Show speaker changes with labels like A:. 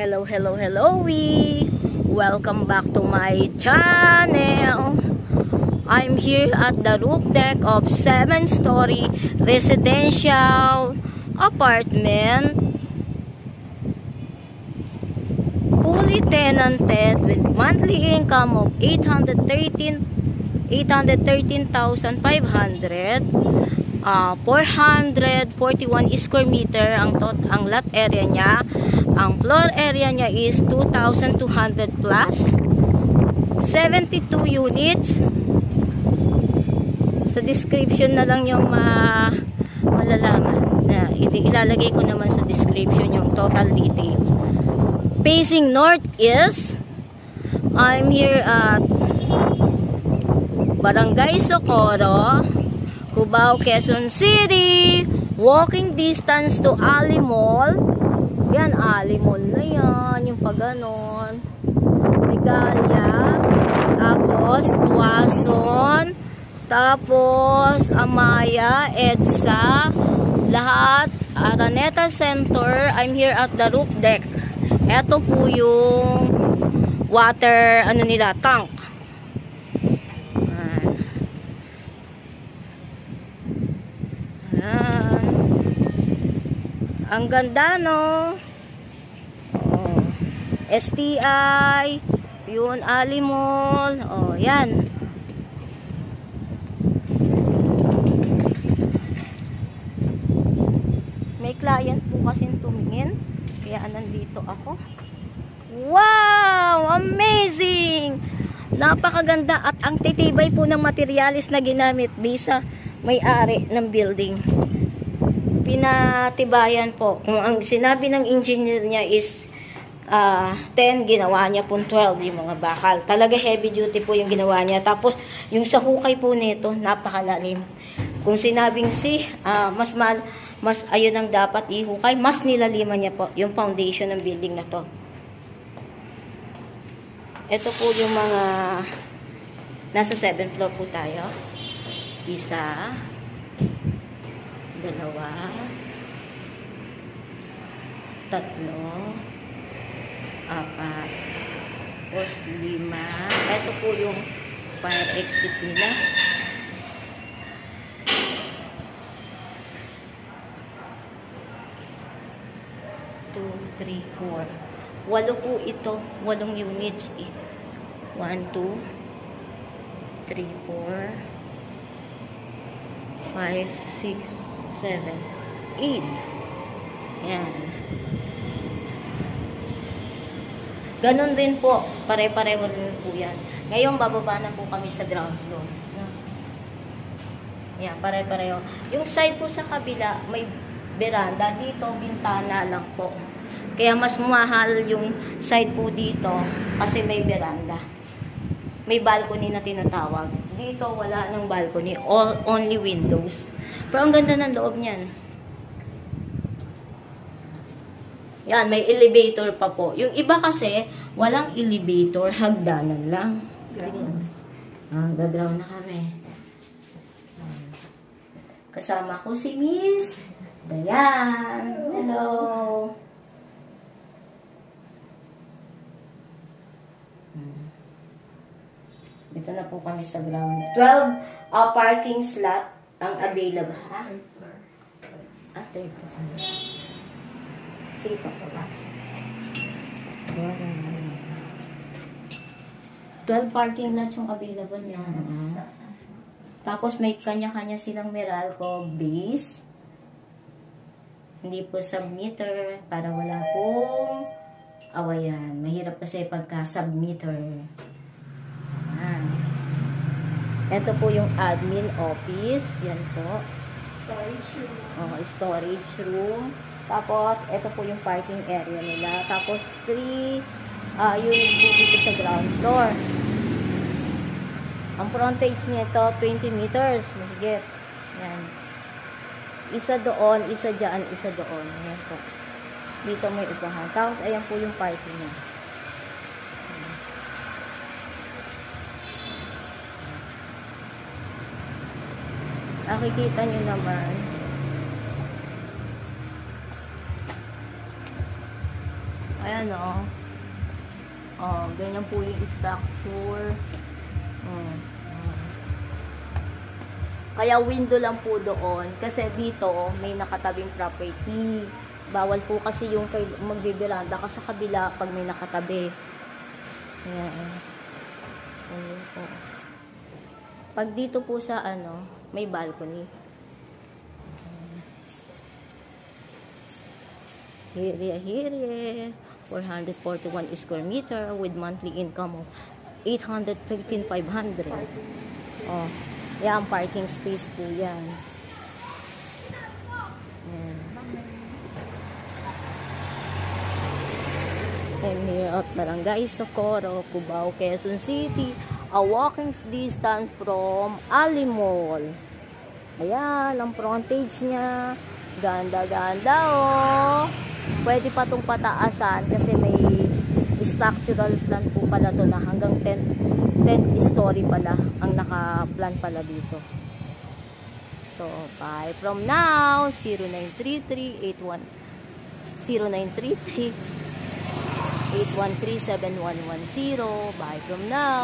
A: Hello, hello, hello, welcome back to my channel. I'm here at the roof deck of 7-story residential apartment, fully tenanted with monthly income of 813,500. 441 square meter ang lot area niya. Ang floor area niya is 2,200 plus. 72 units. Sa description na lang yung malalaman. Ilalagay ko naman sa description yung total details. Facing north is, I'm here at Barangay Socorro, Cubao, Quezon City. Walking distance to Ali Mall. Yan, Ali Mall na yan. Yung paganon. Regalia. Tapos, Tuason. Tapos, Amaya, EDSA. Lahat. Araneta Center. I'm here at the roof deck. Ito po yung water, tank. Ang ganda, no? Oh. STI. Yun, Ali Mall. Oh, yan. May client po kasing tumingin. Kaya nandito ako. Wow! Amazing! Napakaganda at ang titibay po ng materialis na ginamit bisa may-ari ng building. Pinatibayan po. Kung ang sinabi ng engineer niya is 10, ginawa niya po 12 yung mga bakal. Talaga heavy duty po yung ginawa niya. Tapos, yung sa hukay po nito, napakalalim. Kung sinabing mas ayun ang dapat ihukay, mas nilaliman niya po yung foundation ng building na to. Ito po yung mga nasa 7th floor po tayo. Isa, dalawa, tatlo, apat, tapos 5. Ito po yung fire exit nila. 2, 3, 4. 8 po ito. 8 units. 1, 2, 3, 4, 5, 6, 7, 8. Yan. Ganon din po. Pare-pareho rin po yan. Ngayon, bababa na po kami sa ground floor. Yan, pare-pareho. Yung side po sa kabila, may veranda. Dito, bintana lang po. Kaya mas mahal yung side po dito kasi may veranda. May balcony na tinatawag. Dito, wala nang balcony. Only windows. Pero ang ganda ng loob niyan. Yan, may elevator pa po. Yung iba kasi, walang elevator, hagdanan lang. Gadraw na kami. Kasama ko si Miss Dayan. Hello. Dito na po kami sa ground. 12 parking slot ang available. Third floor. Sige po po ba? 12 parking lot yung available niya. Tapos may kanya-kanya silang Meralco base. Hindi po submeter para wala pong awayan. Mahirap kasi pagka submeter. Ito po yung admin office. Yan po. Storage room. Storage room. Tapos, ito po yung parking area nila. Tapos, 3 unit po dito sa ground floor. Ang frontage nito, 20 meters. Mahigit. Yan. Isa doon, isa dyan, isa doon. Yan po. Dito may upahan. Tapos, ayan po yung parking niya. Nakikita nyo naman. Ayan, oh. Oh, ganyan po yung structure. Kaya window lang po doon. Kasi dito, may nakatabing property. Bawal po kasi yung magbibiranda ka sa kabila pag may nakatabi. Ayan. Ayan po. Pag dito po sa ano, may balcony. Here. 441 square meter with monthly income of 813,500. Oh, yan, parking space po yan. And here at Barangay Socorro, Cubao, Quezon City, a walking distance from Ali Mall. Ayan, ang frontage niya. Ganda-ganda, oh. Pwede pa itong pataasan kasi may structural plan po pala to na hanggang 10 story pala ang naka-plan pala dito. So, bye from now. 0933-813-7137-110. Bye from now.